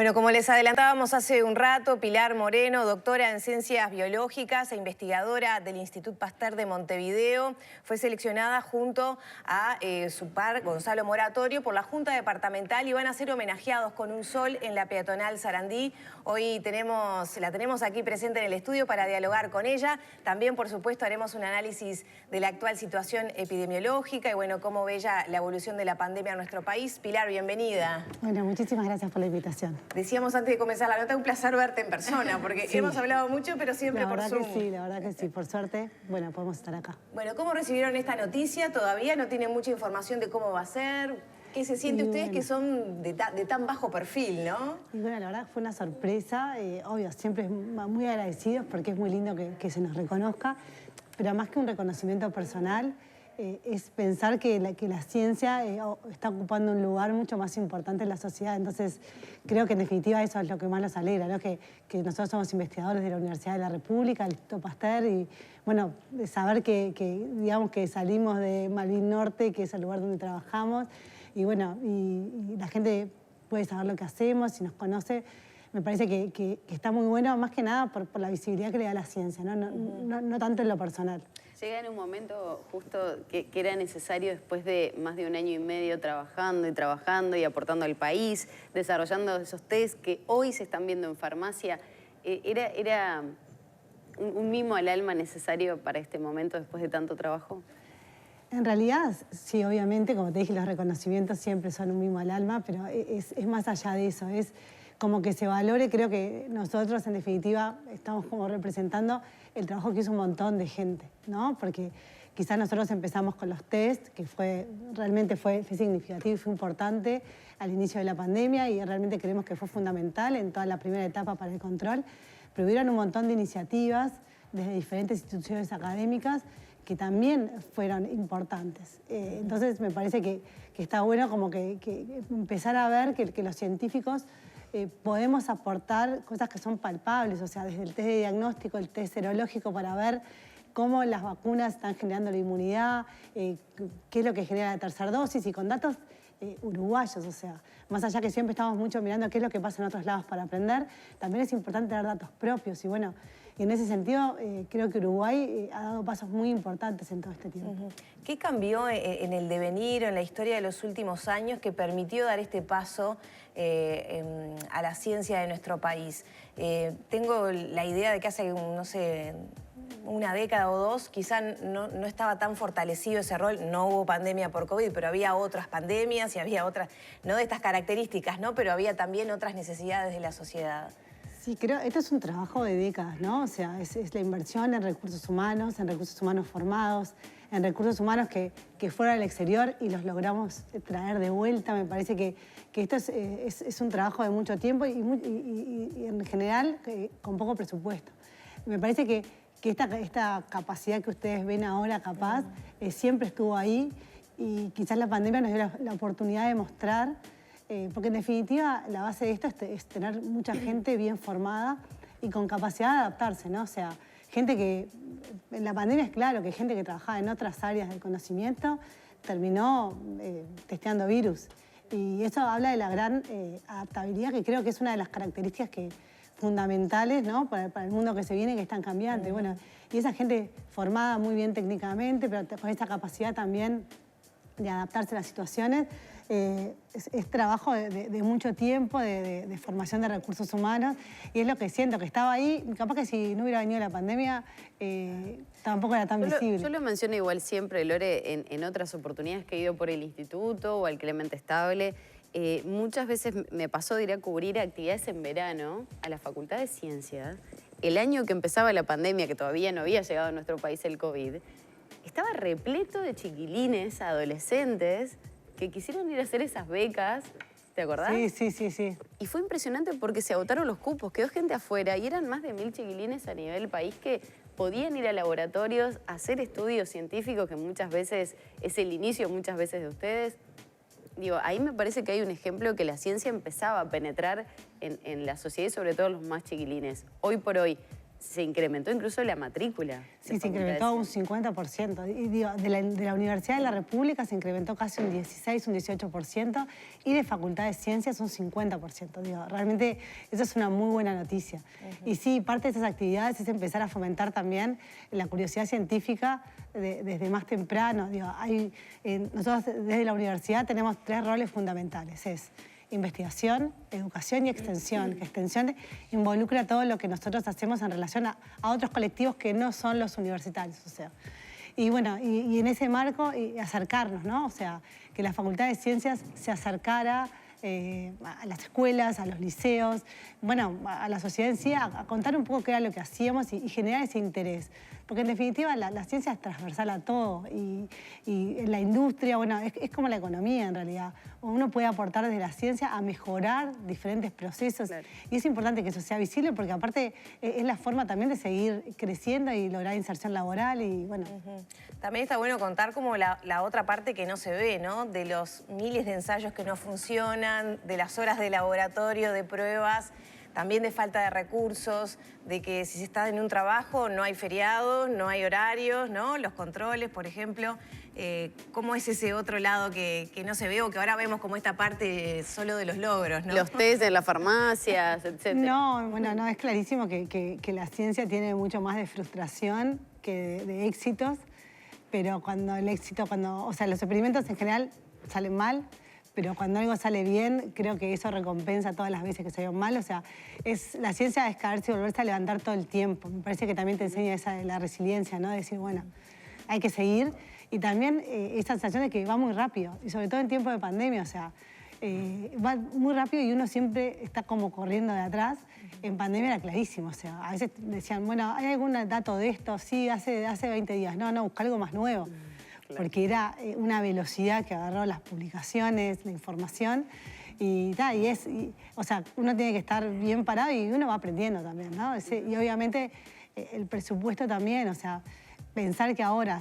Bueno, como les adelantábamos hace un rato, Pilar Moreno, doctora en Ciencias Biológicas e investigadora del Instituto Pasteur de Montevideo, fue seleccionada junto a su par, Gonzalo Moratorio, por la Junta Departamental y van a ser homenajeados con un sol en la peatonal Sarandí. Hoy la tenemos aquí presente en el estudio para dialogar con ella. También, por supuesto, haremos un análisis de la actual situación epidemiológica y, bueno, cómo ve ella la evolución de la pandemia en nuestro país. Pilar, bienvenida. Bueno, muchísimas gracias por la invitación. Decíamos antes de comenzar la nota, un placer verte en persona, porque sí, hemos hablado mucho, pero siempre por Zoom. La verdad que sí, por suerte, bueno, podemos estar acá. Bueno, ¿cómo recibieron esta noticia? Todavía no tienen mucha información de cómo va a ser. ¿Qué se siente ustedes que son de tan bajo perfil, no? Y bueno, la verdad fue una sorpresa, obvio, siempre muy agradecidos porque es muy lindo que se nos reconozca, pero más que un reconocimiento personal, es pensar que la ciencia está ocupando un lugar mucho más importante en la sociedad. Entonces, creo que en definitiva eso es lo que más nos alegra, ¿no? Que nosotros somos investigadores de la Universidad de la República, del Instituto Pasteur, y bueno, de saber digamos que salimos de Malvin Norte, que es el lugar donde trabajamos, y bueno, y la gente puede saber lo que hacemos y nos conoce. Me parece que está muy bueno, más que nada por la visibilidad que le da la ciencia, no tanto en lo personal. Llega en un momento justo que era necesario, después de más de un año y medio trabajando y aportando al país, desarrollando esos test que hoy se están viendo en farmacia. ¿Era un mimo al alma necesario para este momento después de tanto trabajo? En realidad, sí, obviamente, como te dije, los reconocimientos siempre son un mimo al alma, pero es más allá de eso, es como que se valore. Creo que nosotros, en definitiva, estamos como representando el trabajo que hizo un montón de gente, ¿no? Porque quizás nosotros empezamos con los test, que realmente fue significativo y fue importante al inicio de la pandemia y realmente creemos que fue fundamental en toda la primera etapa para el control, pero hubieron un montón de iniciativas desde diferentes instituciones académicas que también fueron importantes. Entonces me parece que está bueno como que empezar a ver que los científicos podemos aportar cosas que son palpables, o sea, desde el test de diagnóstico, el test serológico, para ver cómo las vacunas están generando la inmunidad, qué es lo que genera la tercera dosis, y con datos uruguayos, o sea, más allá que siempre estamos mucho mirando qué es lo que pasa en otros lados para aprender, también es importante dar datos propios, y bueno, y en ese sentido creo que Uruguay ha dado pasos muy importantes en todo este tiempo. ¿Qué cambió en el devenir, en la historia de los últimos años que permitió dar este paso a la ciencia de nuestro país? Tengo la idea de que hace, no sé, una década o dos, quizá no estaba tan fortalecido ese rol. No hubo pandemia por COVID, pero había otras pandemias y había otras, no de estas características, ¿no? Pero había también otras necesidades de la sociedad. Sí, creo, esto es un trabajo de décadas, ¿no? O sea, es la inversión en recursos humanos formados, en recursos humanos que fueron al exterior y los logramos traer de vuelta. Me parece que esto es un trabajo de mucho tiempo y en general con poco presupuesto. Me parece que esta capacidad que ustedes ven ahora capaz siempre estuvo ahí, y quizás la pandemia nos dio la oportunidad de mostrar. Porque en definitiva la base de esto es tener mucha gente bien formada y con capacidad de adaptarse, ¿no? O sea, gente que, en la pandemia es claro que gente que trabajaba en otras áreas del conocimiento terminó testeando virus. Y eso habla de la gran adaptabilidad, que creo que es una de las características fundamentales, ¿no? para el mundo que se viene, que es tan cambiante. Bueno, y esa gente formada muy bien técnicamente, pero con esa capacidad también de adaptarse a las situaciones, es trabajo de mucho tiempo, de formación de recursos humanos, y es lo que siento, que estaba ahí. Capaz que si no hubiera venido la pandemia, tampoco era tan visible. Yo lo menciono igual siempre, Lore, en otras oportunidades que he ido por el instituto o al Clemente Estable. Muchas veces me pasó de ir a cubrir actividades en verano a la Facultad de Ciencias. El año que empezaba la pandemia, que todavía no había llegado a nuestro país el COVID, estaba repleto de chiquilines, adolescentes, que quisieron ir a hacer esas becas, ¿te acordás? Sí. Y fue impresionante porque se agotaron los cupos, quedó gente afuera y eran más de 1000 chiquilines a nivel país que podían ir a laboratorios a hacer estudios científicos, que muchas veces es el inicio, muchas veces de ustedes. Digo, ahí me parece que hay un ejemplo que la ciencia empezaba a penetrar en la sociedad y sobre todo los más chiquilines. Hoy por hoy, se incrementó incluso la matrícula. Sí, se incrementó un 50%. Y digo, de la Universidad de la República se incrementó casi un 16, un 18%, y de Facultad de Ciencias un 50%. Digo, realmente eso es una muy buena noticia. Y sí, parte de esas actividades es empezar a fomentar también la curiosidad científica desde más temprano. Digo, nosotros desde la universidad tenemos 3 roles fundamentales. Es investigación, educación y extensión. Que extensión involucra todo lo que nosotros hacemos en relación a otros colectivos que no son los universitarios. O sea, y bueno, y en ese marco acercarnos, ¿no? O sea, que la Facultad de Ciencias se acercara a las escuelas, a los liceos, bueno, a la sociedad en sí, a contar un poco qué era lo que hacíamos y generar ese interés. Porque en definitiva la ciencia es transversal a todo y en la industria, bueno, es como la economía en realidad. Uno puede aportar desde la ciencia a mejorar diferentes procesos. Claro. Y es importante que eso sea visible porque aparte es la forma también de seguir creciendo y lograr inserción laboral y bueno. También está bueno contar como la otra parte que no se ve, ¿no? De los miles de ensayos que no funcionan, de las horas de laboratorio, de pruebas, también de falta de recursos, de que si se está en un trabajo no hay feriados, no hay horarios, ¿no? Los controles, por ejemplo. ¿Cómo es ese otro lado que no se ve o que ahora vemos como esta parte solo de los logros, ¿no? Los test en las farmacias, etc. No, bueno, no, es clarísimo que la ciencia tiene mucho más de frustración que de éxitos, pero cuando el éxito, o sea, los experimentos en general salen mal, pero cuando algo sale bien, creo que eso recompensa todas las veces que salieron mal. O sea, la ciencia es caerse y volverse a levantar todo el tiempo. Me parece que también te enseña la resiliencia, ¿no? De decir, bueno, hay que seguir. Y también esa sensación de que va muy rápido, y sobre todo en tiempo de pandemia, o sea, va muy rápido y uno siempre está como corriendo de atrás. En pandemia era clarísimo, o sea, a veces decían, bueno, ¿hay algún dato de esto? Sí, hace 20 días. No, busca algo más nuevo. Claro. Porque era una velocidad que agarró las publicaciones, la información, o sea, uno tiene que estar bien parado y uno va aprendiendo también, ¿no? Y obviamente el presupuesto también, o sea, pensar que ahora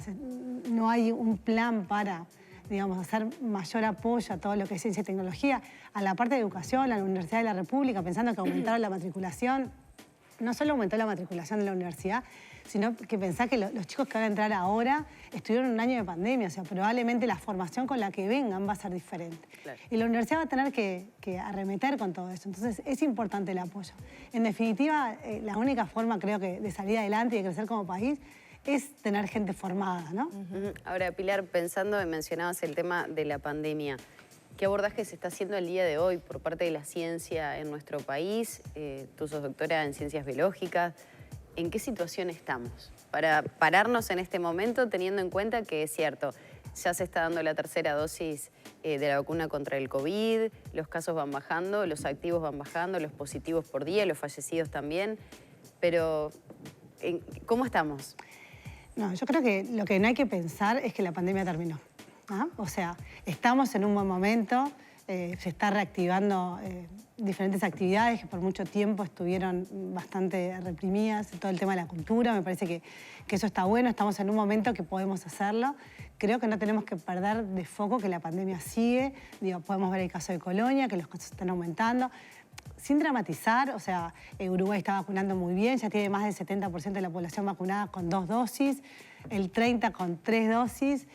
no hay un plan para, digamos, hacer mayor apoyo a todo lo que es ciencia y tecnología, a la parte de educación, a la Universidad de la República, pensando que aumentaron la matriculación. No solo aumentó la matriculación de la universidad, sino que pensá que los chicos que van a entrar ahora estuvieron un año de pandemia, o sea, probablemente la formación con la que vengan va a ser diferente. Claro. Y la universidad va a tener que arremeter con todo eso, entonces es importante el apoyo. En definitiva, la única forma, creo que, de salir adelante y de crecer como país es tener gente formada, ¿no? Ahora, Pilar, pensando, mencionabas el tema de la pandemia, ¿qué abordaje se está haciendo el día de hoy por parte de la ciencia en nuestro país? Tú sos doctora en Ciencias Biológicas. ¿En qué situación estamos? Para pararnos en este momento, teniendo en cuenta que es cierto, ya se está dando la tercera dosis de la vacuna contra el COVID, los casos van bajando, los activos van bajando, los positivos por día, los fallecidos también, pero ¿cómo estamos? No, yo creo que lo que no hay que pensar es que la pandemia terminó. O sea, estamos en un buen momento, se está reactivando diferentes actividades que por mucho tiempo estuvieron bastante reprimidas, todo el tema de la cultura, me parece que eso está bueno, estamos en un momento que podemos hacerlo. Creo que no tenemos que perder de foco que la pandemia sigue, digo, podemos ver el caso de Colonia, que los casos están aumentando. Sin dramatizar, o sea, Uruguay está vacunando muy bien, ya tiene más del 70% de la población vacunada con 2 dosis, el 30% con 3 dosis.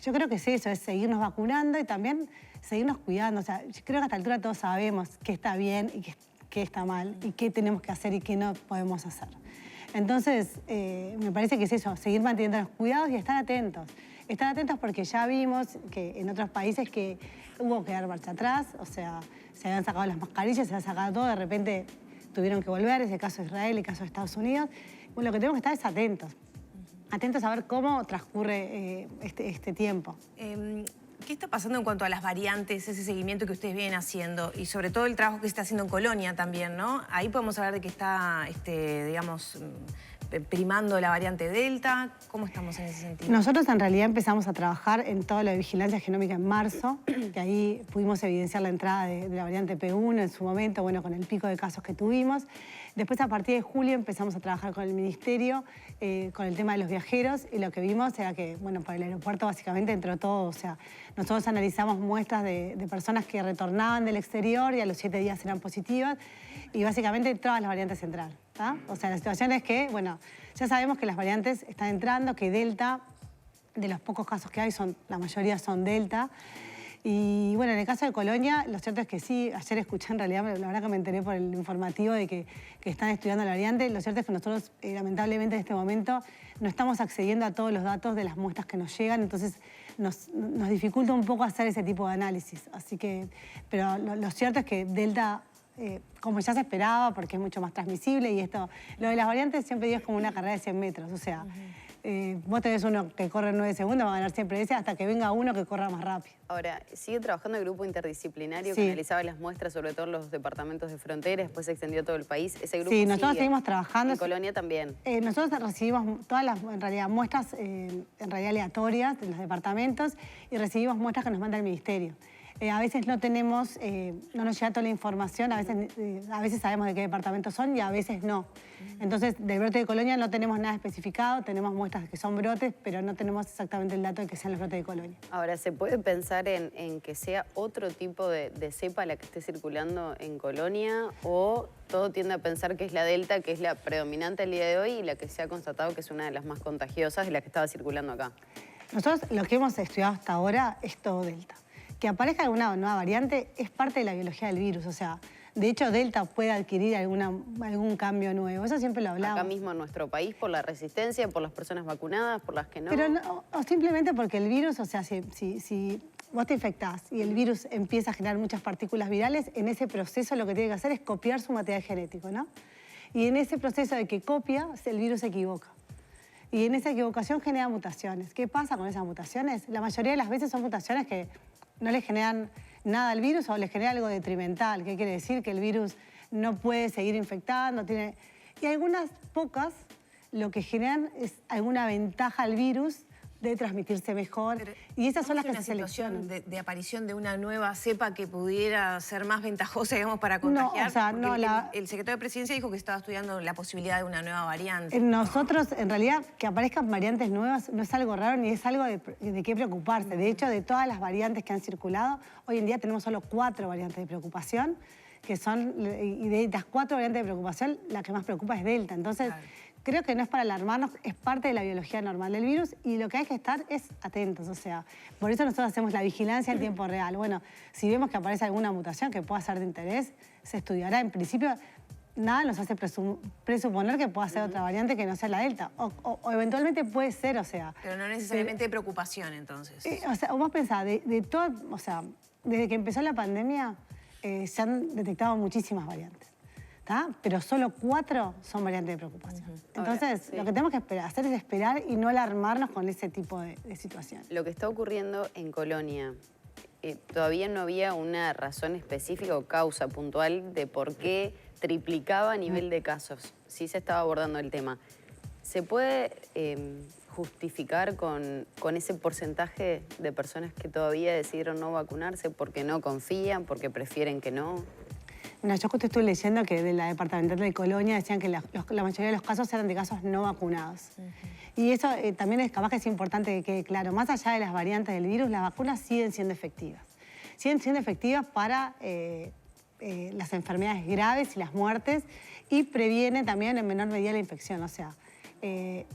Yo creo que es eso, es seguirnos vacunando y también seguirnos cuidando. O sea, yo creo que a esta altura todos sabemos qué está bien y qué está mal y qué tenemos que hacer y qué no podemos hacer. Entonces, me parece que es eso, seguir manteniendo los cuidados y estar atentos. Estar atentos porque ya vimos que en otros países que hubo que dar marcha atrás, o sea, se habían sacado las mascarillas, se habían sacado todo, de repente tuvieron que volver, es el caso de Israel, el caso de Estados Unidos. Bueno, lo que tenemos que estar es atentos. Atentos a ver cómo transcurre este tiempo. ¿Qué está pasando en cuanto a las variantes, ese seguimiento que ustedes vienen haciendo y sobre todo el trabajo que se está haciendo en Colonia también, ¿no? Ahí podemos hablar de que está, digamos, primando la variante Delta. ¿Cómo estamos en ese sentido? Nosotros en realidad empezamos a trabajar en todo lo de vigilancia genómica en marzo, que ahí pudimos evidenciar la entrada de la variante P1 en su momento, bueno, con el pico de casos que tuvimos. Después, a partir de julio, empezamos a trabajar con el Ministerio, con el tema de los viajeros, y lo que vimos era que, bueno, por el aeropuerto básicamente entró todo, o sea, nosotros analizamos muestras de personas que retornaban del exterior y a los 7 días eran positivas, y básicamente todas las variantes entraron. ¿tá? O sea, la situación es que, bueno, ya sabemos que las variantes están entrando, que Delta, de los pocos casos que hay, la mayoría son Delta. Y bueno, en el caso de Colonia, lo cierto es que sí, ayer escuché en realidad, la verdad que me enteré por el informativo de que están estudiando la variante. Lo cierto es que nosotros, lamentablemente, en este momento no estamos accediendo a todos los datos de las muestras que nos llegan, entonces nos dificulta un poco hacer ese tipo de análisis. Así que, pero lo cierto es que Delta, como ya se esperaba, porque es mucho más transmisible, y esto, lo de las variantes siempre digo es como una carrera de 100 metros, o sea, vos tenés uno que corre en 9 segundos, va a ganar siempre ese, hasta que venga uno que corra más rápido. Ahora, sigue trabajando el grupo interdisciplinarios Sí. que analizaba las muestras, sobre todo en los departamentos de frontera, después se extendió a todo el país. Ese grupo Sí, nosotros sigue. seguimos trabajando. En Colonia también. Nosotros recibimos todas las, en realidad, muestras en realidad aleatorias de los departamentos y recibimos muestras que nos manda el ministerio. A veces no tenemos, no nos llega toda la información, a veces sabemos de qué departamentos son y a veces no. Entonces, del brote de Colonia no tenemos nada especificado, tenemos muestras que son brotes, pero no tenemos exactamente el dato de que sean los brotes de Colonia. Ahora, ¿se puede pensar en que sea otro tipo de cepa la que esté circulando en Colonia o todo tiende a pensar que es la Delta, que es la predominante el día de hoy y la que se ha constatado que es una de las más contagiosas de la que estaba circulando acá? Nosotros lo que hemos estudiado hasta ahora es todo Delta. Que aparezca alguna nueva variante es parte de la biología del virus, o sea, de hecho Delta puede adquirir algún cambio nuevo, eso siempre lo hablamos. Acá mismo en nuestro país, por la resistencia, por las personas vacunadas, por las que no. Pero no, o simplemente porque el virus, o sea, si vos te infectás y el virus empieza a generar muchas partículas virales, en ese proceso lo que tiene que hacer es copiar su material genético, ¿no? Y en ese proceso de que copia, el virus se equivoca. Y en esa equivocación genera mutaciones. ¿Qué pasa con esas mutaciones? La mayoría de las veces son mutaciones que no le generan nada al virus o le genera algo detrimental. ¿Qué quiere decir? Que el virus no puede seguir infectando. Y algunas pocas lo que generan es alguna ventaja al virus de transmitirse mejor. Y esas son las que se seleccionan. De aparición de una nueva cepa que pudiera ser más ventajosa, digamos, para contagiar. No, o sea, no, el secretario de Presidencia dijo que estaba estudiando la posibilidad de una nueva variante. Nosotros, en realidad, que aparezcan variantes nuevas no es algo raro ni es algo de qué preocuparse. De hecho, de todas las variantes que han circulado, hoy en día tenemos solo 4 variantes de preocupación, que son, y de las 4 variantes de preocupación, la que más preocupa es Delta. Entonces, claro, creo que no es para alarmarnos, es parte de la biología normal del virus y lo que hay que estar es atentos, o sea, por eso nosotros hacemos la vigilancia en tiempo real. Bueno, si vemos que aparece alguna mutación que pueda ser de interés, se estudiará. En principio, nada nos hace presuponer que pueda ser otra variante que no sea la Delta, o eventualmente puede ser, o sea... Pero no necesariamente de preocupación, entonces. O sea, vos pensás, o sea, desde que empezó la pandemia se han detectado muchísimas variantes. Pero solo 4 son variantes de preocupación. Entonces, ahora, sí, lo que tenemos que hacer es esperar y no alarmarnos con ese tipo de situación. Lo que está ocurriendo en Colonia, todavía no había una razón específica o causa puntual de por qué triplicaba a nivel de casos. Sí se estaba abordando el tema. ¿Se puede justificar con ese porcentaje de personas que todavía decidieron no vacunarse porque no confían, porque prefieren que no? Bueno, yo justo estuve leyendo que de la departamental de Colonia decían que la mayoría de los casos eran de casos no vacunados. Y eso también es capaz que es importante que quede claro. Más allá de las variantes del virus, las vacunas siguen siendo efectivas. Siguen siendo efectivas para las enfermedades graves y las muertes y previenen también en menor medida la infección. O sea,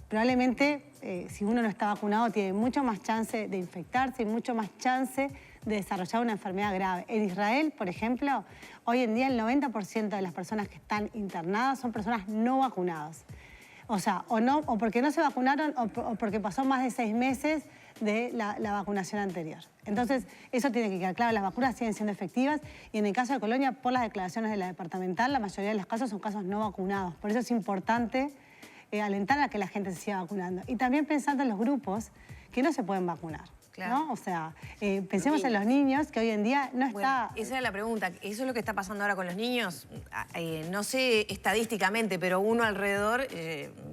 probablemente si uno no está vacunado tiene mucho más chance de infectarse y mucho más chance de desarrollar una enfermedad grave. En Israel, por ejemplo, hoy en día el 90% de las personas que están internadas son personas no vacunadas. O sea, o porque no se vacunaron o porque pasó más de 6 meses de la vacunación anterior. Entonces, eso tiene que quedar claro. Las vacunas siguen siendo efectivas y en el caso de Colonia, por las declaraciones de la departamental, la mayoría de los casos son casos no vacunados. Por eso es importante alentar a que la gente se siga vacunando. Y también pensando en los grupos que no se pueden vacunar. Claro. ¿No? O sea, pensemos en los niños, que hoy en día no está... Esa era la pregunta. ¿Eso es lo que está pasando ahora con los niños? No sé estadísticamente, pero uno alrededor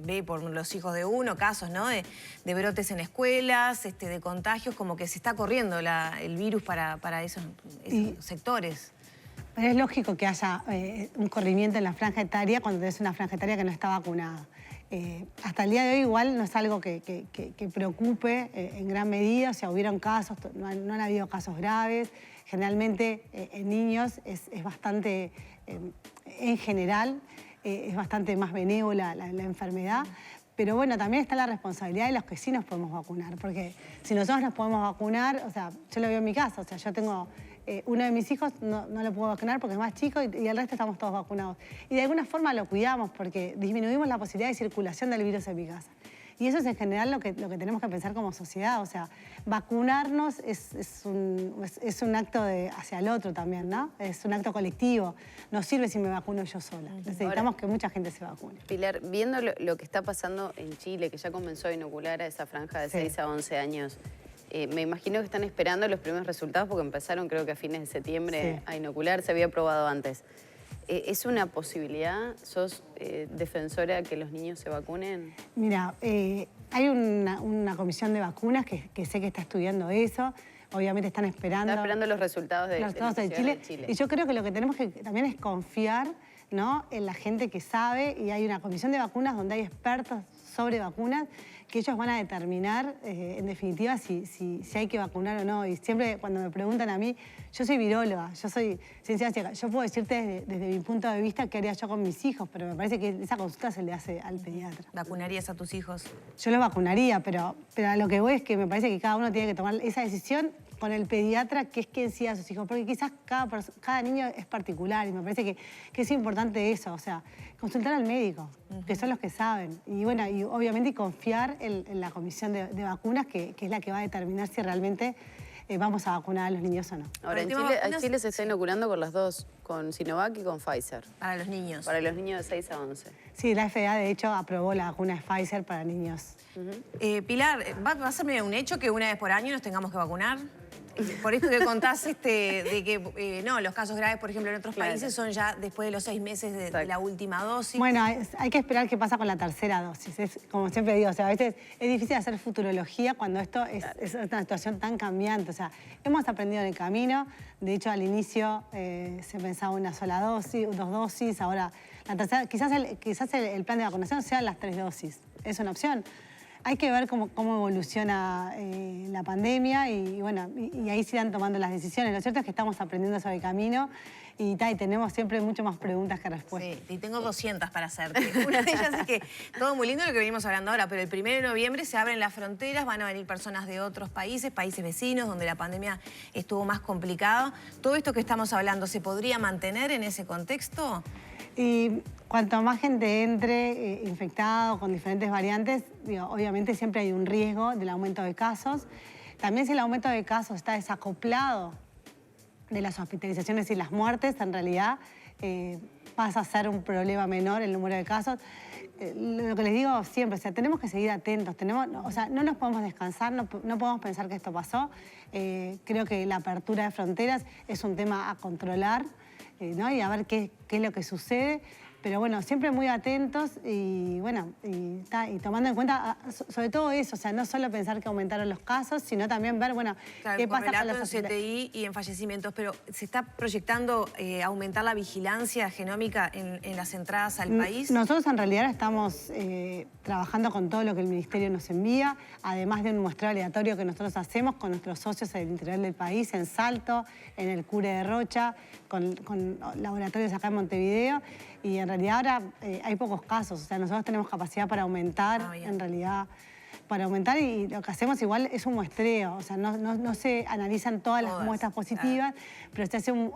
ve por los hijos de uno casos, ¿no? De brotes en escuelas, de contagios, como que se está corriendo el virus para esos sectores. Pero es lógico que haya un corrimiento en la franja etaria cuando tenés una franja etaria que no está vacunada. Hasta el día de hoy igual no es algo que preocupe en gran medida, o sea, hubieron casos, no han habido casos graves. Generalmente en niños es bastante, en general, es bastante más benévola la enfermedad. Pero bueno, también está la responsabilidad de los que sí nos podemos vacunar, porque si nosotros nos podemos vacunar, o sea, yo lo veo en mi casa, o sea, yo tengo uno de mis hijos, no lo puedo vacunar porque es más chico y el resto estamos todos vacunados. Y de alguna forma lo cuidamos porque disminuimos la posibilidad de circulación del virus en mi casa. Y eso es en general lo que tenemos que pensar como sociedad, o sea, vacunarnos es un acto hacia el otro también, ¿no? Es un acto colectivo, no sirve si me vacuno yo sola, necesitamos que mucha gente se vacune. Pilar, viendo lo que está pasando en Chile, que ya comenzó a inocular a esa franja de 6 a 11 años, me imagino que están esperando los primeros resultados porque empezaron creo que a fines de septiembre a inocular, se había probado antes. ¿Es una posibilidad? ¿Sos defensora de que los niños se vacunen? Mira, hay una comisión de vacunas que sé que está estudiando eso. Obviamente están esperando... Está esperando los resultados de Chile. Y yo creo que lo que tenemos que también es confiar, ¿no?, en la gente que sabe. Y hay una comisión de vacunas donde hay expertos sobre vacunas que ellos van a determinar, en definitiva, si hay que vacunar o no. Y siempre cuando me preguntan a mí, yo soy viróloga, yo soy cienciada ciega, yo puedo decirte desde mi punto de vista qué haría yo con mis hijos, pero me parece que esa consulta se le hace al pediatra. ¿Vacunarías a tus hijos? Yo los vacunaría, pero a lo que voy es que me parece que cada uno tiene que tomar esa decisión con el pediatra, que es quien siga a sus hijos, porque quizás cada niño es particular y me parece que es importante eso, o sea, consultar al médico, que son los que saben, y bueno, y obviamente confiar en la comisión de vacunas, que es la que va a determinar si realmente vamos a vacunar a los niños o no. Ahora, en Chile se está inoculando con las dos, con Sinovac y con Pfizer. Para los niños. Para los niños de 6 a 11. Sí, la FDA de hecho aprobó la vacuna de Pfizer para niños. Pilar, ¿va a ser un hecho que una vez por año nos tengamos que vacunar? Por esto que contás de que no, los casos graves, por ejemplo, en otros países son ya después de los 6 meses de la última dosis. Bueno, hay que esperar qué pasa con la tercera dosis. Es, como siempre digo, o sea, a veces es difícil hacer futurología cuando esto es una situación tan cambiante. O sea, hemos aprendido en el camino. De hecho, al inicio se pensaba una sola dosis, 2 dosis. Ahora, la tercera, quizás el plan de vacunación sean las 3 dosis. Es una opción. Hay que ver cómo evoluciona la pandemia y bueno, y ahí se irán tomando las decisiones. Lo cierto es que estamos aprendiendo sobre el camino y tenemos siempre mucho más preguntas que respuestas. Sí, y tengo 200 para hacerte. Una de ellas es que todo muy lindo lo que venimos hablando ahora, pero el 1 de noviembre se abren las fronteras, van a venir personas de otros países vecinos, donde la pandemia estuvo más complicada. ¿Todo esto que estamos hablando se podría mantener en ese contexto? Y cuanto más gente entre infectado con diferentes variantes, digo, obviamente siempre hay un riesgo del aumento de casos. También si el aumento de casos está desacoplado de las hospitalizaciones y las muertes, en realidad pasa a ser un problema menor el número de casos. Lo que les digo siempre, o sea, tenemos que seguir atentos, o sea, no nos podemos descansar, no podemos pensar que esto pasó. Creo que la apertura de fronteras es un tema a controlar, ¿no? Y a ver qué es lo que sucede. Pero bueno, siempre muy atentos y bueno, y tomando en cuenta sobre todo eso, o sea, no solo pensar que aumentaron los casos, sino también ver, bueno, claro, qué pasa con los en CTI y en fallecimientos, pero ¿se está proyectando aumentar la vigilancia genómica en las entradas al país? Nosotros en realidad estamos trabajando con todo lo que el Ministerio nos envía, además de un muestreo aleatorio que nosotros hacemos con nuestros socios en el interior del país, en Salto, en el Cure de Rocha, con laboratorios acá en Montevideo. Y en realidad ahora hay pocos casos, o sea, nosotros tenemos capacidad para aumentar, en realidad, para aumentar y lo que hacemos igual es un muestreo, o sea, no se analizan todas las muestras positivas, pero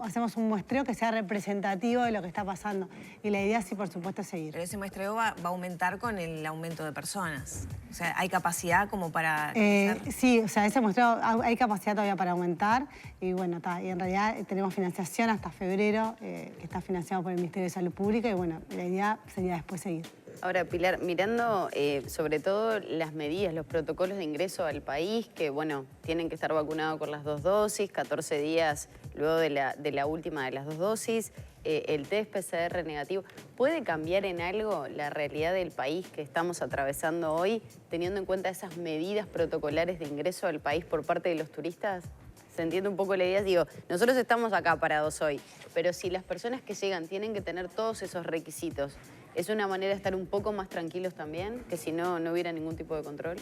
hacemos un muestreo que sea representativo de lo que está pasando. Y la idea sí, por supuesto, es seguir. Pero ese muestreo va a aumentar con el aumento de personas. O sea, ¿hay capacidad como para...? Sí, o sea, ese muestreo hay capacidad todavía para aumentar y bueno, y en realidad tenemos financiación hasta febrero, que está financiado por el Ministerio de Salud Pública y bueno, la idea sería después seguir. Ahora, Pilar, mirando sobre todo las medidas, los protocolos de ingreso al país, que bueno, tienen que estar vacunados con las 2 dosis, 14 días luego de la última de las 2 dosis, el test PCR negativo, ¿puede cambiar en algo la realidad del país que estamos atravesando hoy, teniendo en cuenta esas medidas protocolares de ingreso al país por parte de los turistas? ¿Se entiende un poco la idea? Digo, nosotros estamos acá parados hoy, pero si las personas que llegan tienen que tener todos esos requisitos, ¿es una manera de estar un poco más tranquilos también, que si no hubiera ningún tipo de control?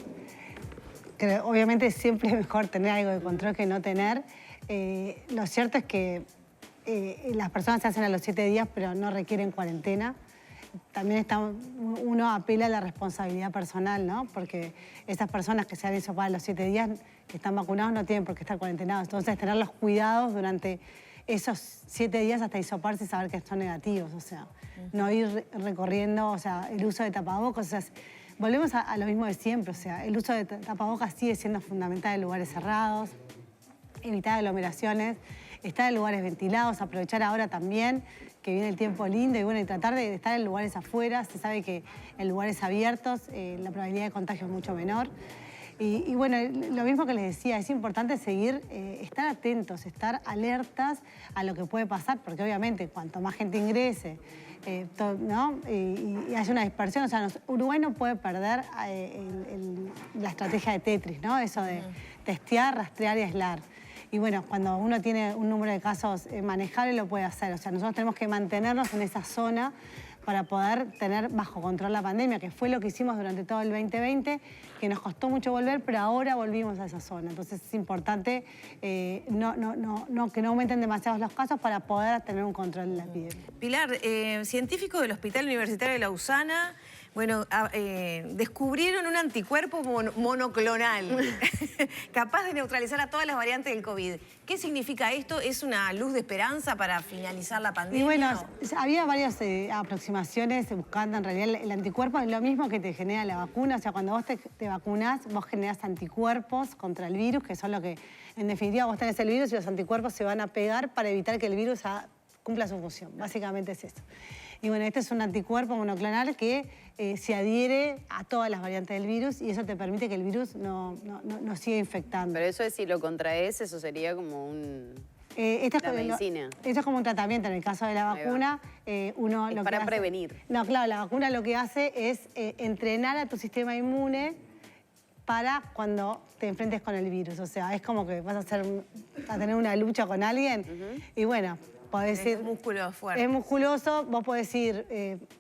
Obviamente siempre es mejor tener algo de control que no tener. Lo cierto es que las personas se hacen a los 7 días, pero no requieren cuarentena. también uno apela a la responsabilidad personal, ¿no? Porque esas personas que se han hisopado los 7 días, que están vacunados, no tienen por qué estar cuarentenados. Entonces, tener los cuidados durante esos 7 días hasta hisoparse y saber que son negativos, o sea, no ir recorriendo, o sea, el uso de tapabocas, o sea, volvemos a lo mismo de siempre, o sea, el uso de tapabocas sigue siendo fundamental en lugares cerrados, evitar aglomeraciones, estar en lugares ventilados, aprovechar ahora también que viene el tiempo lindo y bueno, y tratar de estar en lugares afuera. Se sabe que en lugares abiertos la probabilidad de contagio es mucho menor. Y bueno, lo mismo que les decía, es importante seguir, estar atentos, estar alertas a lo que puede pasar, porque obviamente cuanto más gente ingrese, ¿no? y haya una dispersión, o sea, Uruguay no puede perder la estrategia de Tetris, ¿no? Eso de testear, rastrear y aislar. Y bueno, cuando uno tiene un número de casos manejable lo puede hacer. O sea, nosotros tenemos que mantenernos en esa zona para poder tener bajo control la pandemia, que fue lo que hicimos durante todo el 2020, que nos costó mucho volver, pero ahora volvimos a esa zona. Entonces es importante que no aumenten demasiados los casos para poder tener un control de la epidemia. Pilar, científicos del Hospital Universitario de Lausana, bueno, descubrieron un anticuerpo monoclonal capaz de neutralizar a todas las variantes del COVID. ¿Qué significa esto? ¿Es una luz de esperanza para finalizar la pandemia? Y bueno, había varias aproximaciones buscando, en realidad el anticuerpo es lo mismo que te genera la vacuna. O sea, cuando vos te vacunás, vos generás anticuerpos contra el virus, que son lo que, en definitiva, vos tenés el virus y los anticuerpos se van a pegar para evitar que el virus cumpla su función. Básicamente es eso. Y bueno, este es un anticuerpo monoclonal que se adhiere a todas las variantes del virus y eso te permite que el virus no siga infectando. Pero eso es si lo contraes, eso sería como una medicina. Esto es como un tratamiento. En el caso de la vacuna, uno es lo para que hace, prevenir. No, claro, la vacuna lo que hace es entrenar a tu sistema inmune para cuando te enfrentes con el virus. O sea, es como que vas a tener una lucha con alguien y bueno, podés ir... Es músculo fuerte. Es musculoso, vos podés ir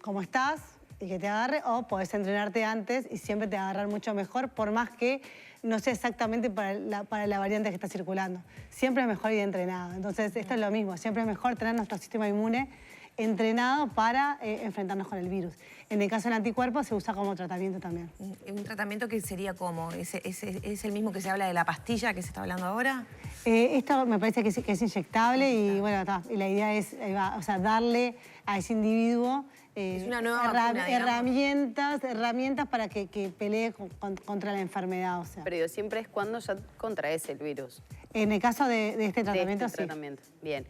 como estás y que te agarre, o podés entrenarte antes y siempre te va a agarrar mucho mejor, por más que no sea exactamente para la variante que está circulando. Siempre es mejor ir entrenado. Entonces, esto es lo mismo. Siempre es mejor tener nuestro sistema inmune entrenado para enfrentarnos con el virus. En el caso del anticuerpo se usa como tratamiento también. ¿Un tratamiento que sería como? ¿Es el mismo que se habla de la pastilla que se está hablando ahora? Esto me parece que es inyectable y bueno, y la idea es o sea, darle a ese individuo es una nueva vacuna, herramientas para que pelee contra la enfermedad. O sea. Pero siempre es cuando ya contraes el virus. En el caso de este tratamiento, sí. Bien.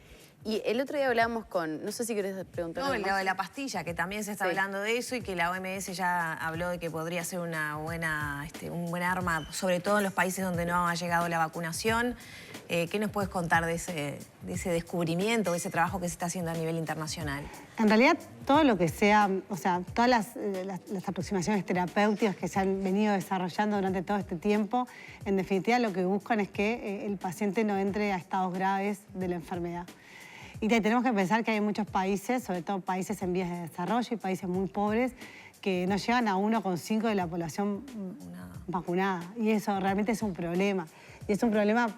Y el otro día hablamos con, no sé si querés preguntar. No, lo de la pastilla, que también se está hablando de eso y que la OMS ya habló de que podría ser un buen arma, sobre todo en los países donde no ha llegado la vacunación. ¿Qué nos puedes contar de ese descubrimiento, de ese trabajo que se está haciendo a nivel internacional? En realidad, todo lo que sea, o sea, todas las aproximaciones terapéuticas que se han venido desarrollando durante todo este tiempo, en definitiva lo que buscan es que el paciente no entre a estados graves de la enfermedad. Y tenemos que pensar que hay muchos países, sobre todo países en vías de desarrollo y países muy pobres, que no llegan a 1,5 de la población vacunada. Y eso realmente es un problema. Y es un problema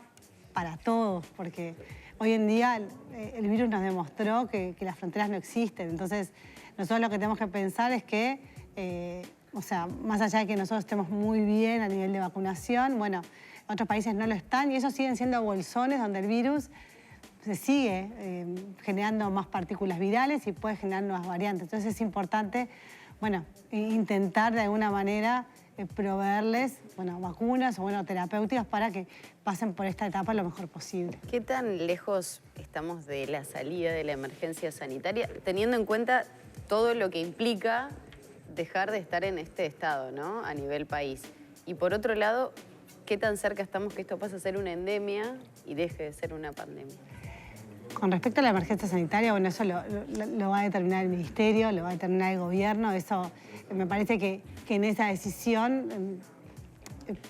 para todos, porque hoy en día el virus nos demostró que las fronteras no existen. Entonces, nosotros lo que tenemos que pensar es que, o sea, más allá de que nosotros estemos muy bien a nivel de vacunación, bueno, otros países no lo están y esos siguen siendo bolsones donde el virus se sigue generando más partículas virales y puede generar nuevas variantes. Entonces es importante, bueno, intentar de alguna manera proveerles, bueno, vacunas o, bueno, terapéuticas para que pasen por esta etapa lo mejor posible. ¿Qué tan lejos estamos de la salida de la emergencia sanitaria, teniendo en cuenta todo lo que implica dejar de estar en este estado, ¿no?, a nivel país? Y por otro lado, ¿qué tan cerca estamos que esto pase a ser una endemia y deje de ser una pandemia? Con respecto a la emergencia sanitaria, bueno, eso lo va a determinar el Ministerio, lo va a determinar el Gobierno. Eso me parece que en esa decisión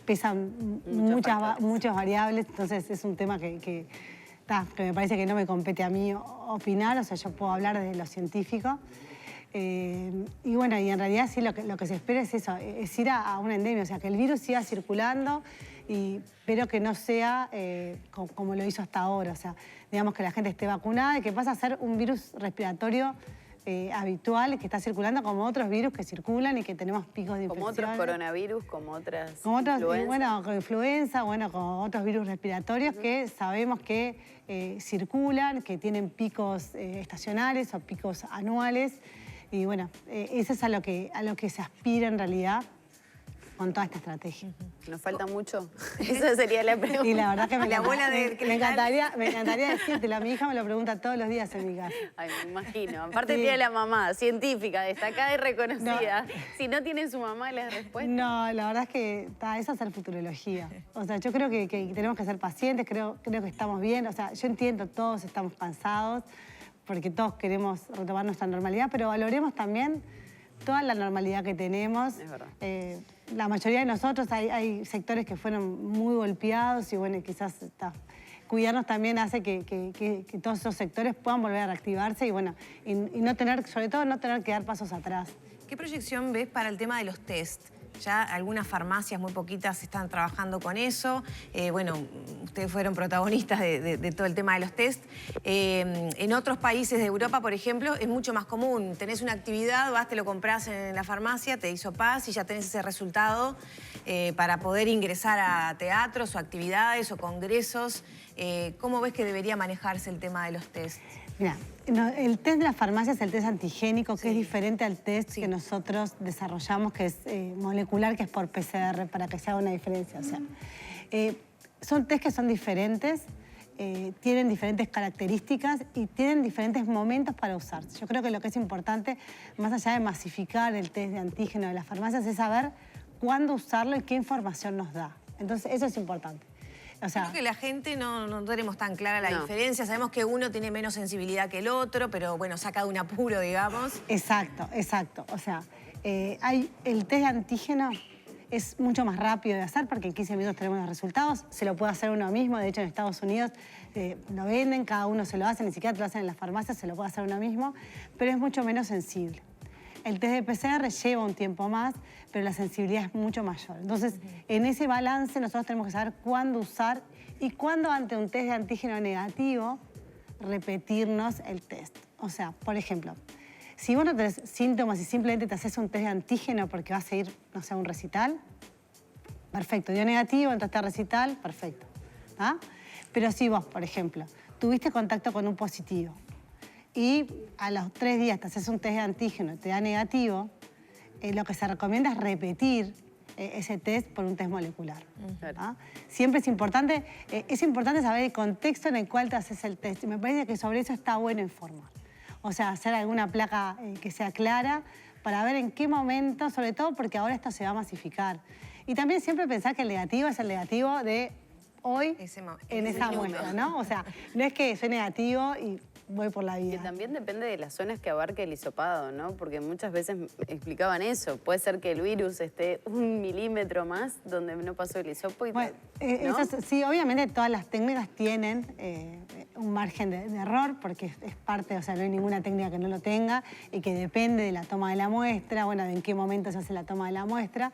pesan muchas variables. Entonces es un tema que me parece que no me compete a mí opinar. O sea, yo puedo hablar desde lo científico. Y bueno, y en realidad sí lo que se espera es eso, es ir a una endemia. O sea, que el virus siga circulando, pero que no sea como lo hizo hasta ahora. O sea, digamos que la gente esté vacunada y que pasa a ser un virus respiratorio habitual que está circulando, como otros virus que circulan y que tenemos picos de infección. Como otros coronavirus, como otras influencias. Bueno, con influenza, bueno, con otros virus respiratorios que sabemos que circulan, que tienen picos estacionales o picos anuales. Y bueno, eso es a lo que se aspira en realidad con toda esta estrategia. ¿Nos falta mucho? Esa sería la pregunta. Y la verdad que me cristal. encantaría decírtelo. Mi hija me lo pregunta todos los días en mi casa. Ay, me imagino. Aparte tiene la mamá, científica, destacada y reconocida. No. Si no tiene su mamá la respuesta. No, la verdad es que eso es hacer futurología. O sea, yo creo que tenemos que ser pacientes, creo que estamos bien. O sea, yo entiendo, todos estamos cansados porque todos queremos retomar nuestra normalidad, pero valoremos también toda la normalidad que tenemos. Es verdad. La mayoría de nosotros, hay sectores que fueron muy golpeados y bueno, quizás cuidarnos también hace que todos esos sectores puedan volver a reactivarse y bueno, y no tener, sobre todo no tener que dar pasos atrás. ¿Qué proyección ves para el tema de los test? Ya algunas farmacias, muy poquitas, están trabajando con eso. Bueno, ustedes fueron protagonistas de todo el tema de los test. En otros países de Europa, por ejemplo, es mucho más común. Tenés una actividad, vas, te lo compras en la farmacia, te hizo paz y ya tenés ese resultado para poder ingresar a teatros o actividades o congresos. ¿Cómo ves que debería manejarse el tema de los test? Mira, el test de la farmacia es el test antigénico, que es diferente al test que nosotros desarrollamos, que es molecular, que es por PCR, para que se haga una diferencia. O sea, son test que son diferentes, tienen diferentes características y tienen diferentes momentos para usarse. Yo creo que lo que es importante, más allá de masificar el test de antígeno de las farmacias, es saber cuándo usarlo y qué información nos da. Entonces, eso es importante. O sea, creo que la gente no tenemos tan clara la diferencia. Sabemos que uno tiene menos sensibilidad que el otro, pero bueno, saca de un apuro, digamos. Exacto, exacto. O sea, el test de antígeno es mucho más rápido de hacer porque en 15 minutos tenemos los resultados. Se lo puede hacer uno mismo. De hecho, en Estados Unidos lo venden, cada uno se lo hace, ni siquiera te lo hacen en las farmacias, se lo puede hacer uno mismo, pero es mucho menos sensible. El test de PCR lleva un tiempo más, pero la sensibilidad es mucho mayor. Entonces, en ese balance nosotros tenemos que saber cuándo usar y cuándo ante un test de antígeno negativo repetirnos el test. O sea, por ejemplo, si vos no tenés síntomas y simplemente te haces un test de antígeno porque vas a ir, no sé, a un recital, perfecto, dio negativo, entraste a recital, perfecto. ¿Ah? Pero si vos, por ejemplo, tuviste contacto con un positivo, y a los 3 días te haces un test de antígeno y te da negativo, lo que se recomienda es repetir ese test por un test molecular. ¿Ah? Siempre es importante saber el contexto en el cual te haces el test. Y me parece que sobre eso está bueno informar. O sea, hacer alguna placa que sea clara para ver en qué momento, sobre todo porque ahora esto se va a masificar. Y también siempre pensar que el negativo es el negativo de hoy en esa muestra, ¿no? O sea, no es que soy negativo y voy por la vida. Que también depende de las zonas que abarque el hisopado, ¿no? Porque muchas veces explicaban eso. Puede ser que el virus esté 1 milímetro más donde no pasó el hisopo y bueno, ¿no? Sí, obviamente todas las técnicas tienen un margen de error porque es parte, o sea, no hay ninguna técnica que no lo tenga y que depende de la toma de la muestra, bueno, de en qué momento se hace la toma de la muestra.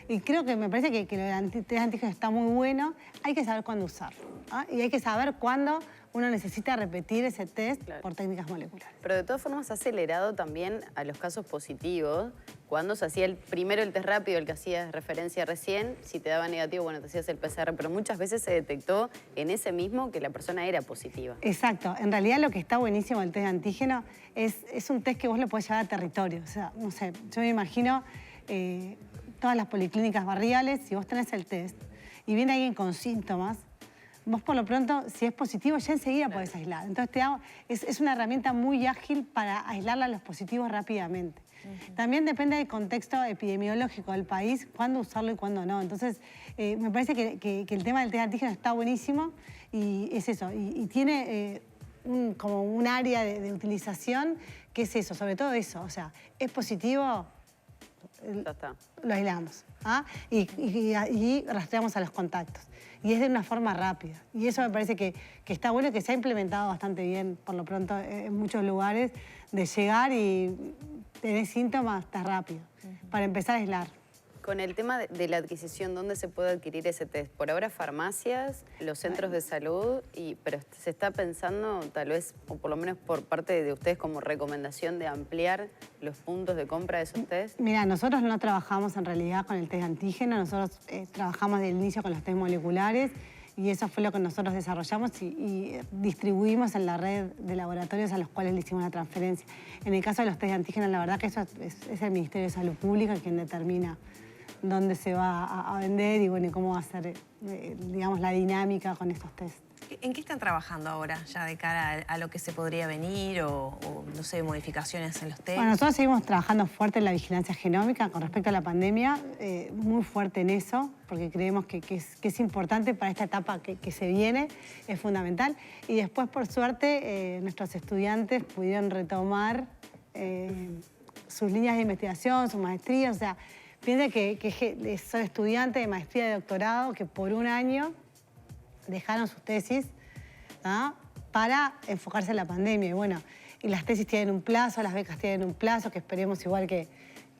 Y creo que me parece que lo del test de antígeno está muy bueno. Hay que saber cuándo usarlo. ¿Ah? Y hay que saber cuándo uno necesita repetir ese test por técnicas moleculares. Pero de todas formas ha acelerado también a los casos positivos. Cuando se hacía primero el test rápido, el que hacías referencia recién, si te daba negativo, bueno, te hacías el PCR, pero muchas veces se detectó en ese mismo que la persona era positiva. Exacto. En realidad lo que está buenísimo del test de antígeno es un test que vos lo podés llevar a territorio. O sea, no sé, yo me imagino todas las policlínicas barriales, si vos tenés el test y viene alguien con síntomas, vos por lo pronto, si es positivo, ya enseguida podés aislar. Entonces es una herramienta muy ágil para aislar a los positivos rápidamente. También depende del contexto epidemiológico del país, cuándo usarlo y cuándo no. Entonces, me parece que el tema del test de antígeno está buenísimo y es eso. Y tiene como un área de utilización que es eso, sobre todo eso. O sea, es positivo, lo aislamos. ¿Ah? Y rastreamos a los contactos. Y es de una forma rápida. Y eso me parece que está bueno y que se ha implementado bastante bien, por lo pronto, en muchos lugares, de llegar y tener síntomas, está rápido, para empezar a aislar. Con el tema de la adquisición, ¿dónde se puede adquirir ese test? Por ahora farmacias, los centros de salud, pero se está pensando tal vez, o por lo menos por parte de ustedes como recomendación de ampliar los puntos de compra de esos test. Mira, nosotros no trabajamos en realidad con el test de antígeno, nosotros trabajamos desde el inicio con los test moleculares y eso fue lo que nosotros desarrollamos y distribuimos en la red de laboratorios a los cuales le hicimos la transferencia. En el caso de los test de antígeno, la verdad que eso es el Ministerio de Salud Pública quien determina dónde se va a vender y bueno, y cómo va a ser, digamos, la dinámica con estos test. ¿En qué están trabajando ahora, ya de cara a lo que se podría venir o no sé, modificaciones en los test? Bueno, nosotros seguimos trabajando fuerte en la vigilancia genómica con respecto a la pandemia, muy fuerte en eso, porque creemos que es importante para esta etapa que se viene, es fundamental. Y después, por suerte, nuestros estudiantes pudieron retomar sus líneas de investigación, sus maestrías, o sea, piensa que son estudiantes de maestría y de doctorado que por un año dejaron sus tesis, ¿no?, para enfocarse en la pandemia. Y bueno, y las tesis tienen un plazo, las becas tienen un plazo, que esperemos igual que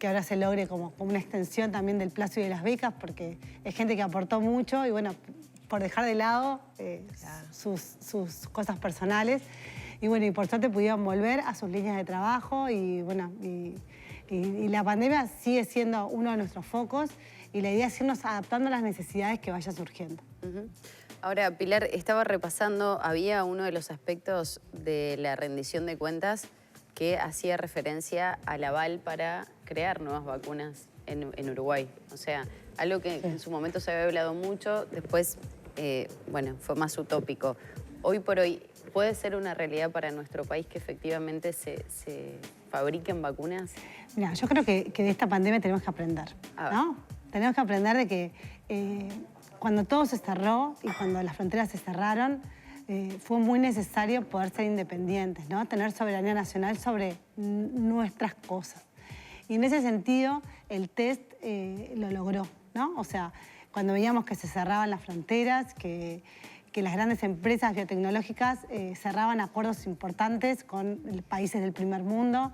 ahora se logre como una extensión también del plazo y de las becas, porque es gente que aportó mucho y bueno, por dejar de lado sus cosas personales. Y bueno, y por suerte pudieron volver a sus líneas de trabajo y bueno, y la pandemia sigue siendo uno de nuestros focos y la idea es irnos adaptando a las necesidades que vaya surgiendo. Ahora, Pilar, estaba repasando, había uno de los aspectos de la rendición de cuentas que hacía referencia al aval para crear nuevas vacunas en Uruguay. O sea, algo que en su momento se había hablado mucho, después, bueno, fue más utópico. Hoy por hoy, ¿puede ser una realidad para nuestro país que efectivamente se fabriquen vacunas? Mira, yo creo que de esta pandemia tenemos que aprender, ¿no? Tenemos que aprender de que cuando todo se cerró y cuando las fronteras se cerraron, fue muy necesario poder ser independientes, ¿no? Tener soberanía nacional sobre nuestras cosas. Y en ese sentido, el test lo logró, ¿no? O sea, cuando veíamos que se cerraban las fronteras, que las grandes empresas biotecnológicas cerraban acuerdos importantes con países del primer mundo,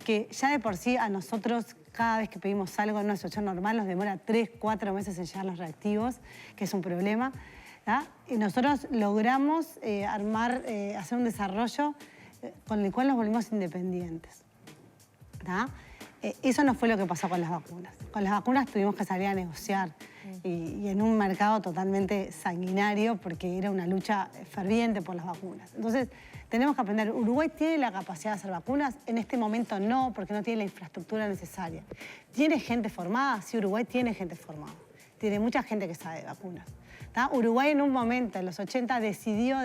que ya de por sí a nosotros, cada vez que pedimos algo en una situación normal, nos demora 3, 4 meses en llegar los reactivos, que es un problema, ¿no? Y nosotros logramos hacer un desarrollo con el cual nos volvimos independientes, ¿no? Eso no fue lo que pasó con las vacunas. Con las vacunas tuvimos que salir a negociar y en un mercado totalmente sanguinario porque era una lucha ferviente por las vacunas. Entonces, tenemos que aprender. ¿Uruguay tiene la capacidad de hacer vacunas? En este momento no, porque no tiene la infraestructura necesaria. ¿Tiene gente formada? Sí, Uruguay tiene gente formada. Tiene mucha gente que sabe de vacunas. ¿Tá? Uruguay en un momento, en los 80, decidió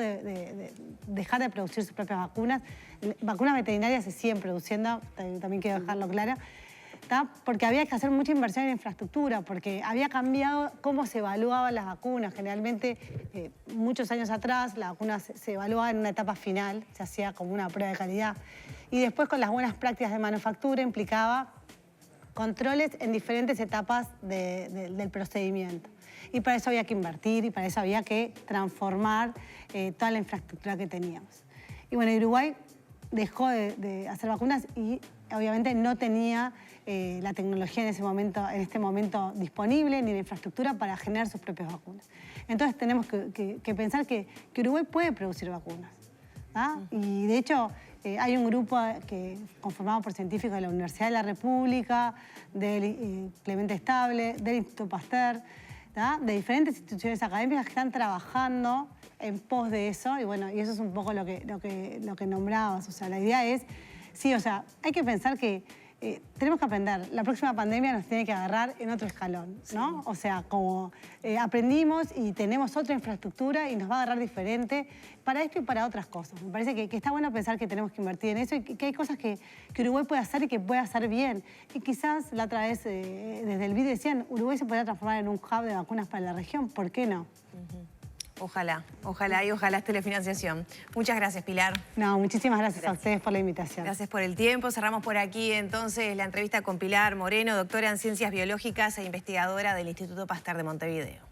dejar de producir sus propias vacunas. Vacunas veterinarias se siguen produciendo, también quiero dejarlo claro, ¿tá? Porque había que hacer mucha inversión en infraestructura, porque había cambiado cómo se evaluaban las vacunas. Generalmente, muchos años atrás, la vacuna se evaluaba en una etapa final, se hacía como una prueba de calidad. Y después, con las buenas prácticas de manufactura, implicaba controles en diferentes etapas del procedimiento. Y para eso había que invertir y para eso había que transformar toda la infraestructura que teníamos. Y bueno, Uruguay dejó de hacer vacunas y obviamente no tenía la tecnología en este momento disponible ni la infraestructura para generar sus propias vacunas. Entonces tenemos que pensar que Uruguay puede producir vacunas, ¿ah? Y de hecho hay un grupo conformado por científicos de la Universidad de la República, del Clemente Estable, del Instituto Pasteur, ¿tá? De diferentes instituciones académicas que están trabajando en pos de eso, y bueno, y eso es un poco lo que nombrabas. O sea, la idea es, sí, o sea, hay que pensar que tenemos que aprender. La próxima pandemia nos tiene que agarrar en otro escalón, ¿no? Sí. O sea, como aprendimos y tenemos otra infraestructura y nos va a agarrar diferente para esto y para otras cosas. Me parece que está bueno pensar que tenemos que invertir en eso y que hay cosas que Uruguay puede hacer y que puede hacer bien. Y quizás la otra vez, desde el BID decían, Uruguay se podría transformar en un hub de vacunas para la región. ¿Por qué no? Ojalá, ojalá y ojalá esté la financiación. Muchas gracias, Pilar. No, muchísimas gracias a ustedes por la invitación. Gracias por el tiempo. Cerramos por aquí entonces la entrevista con Pilar Moreno, doctora en Ciencias Biológicas e investigadora del Instituto Pasteur de Montevideo.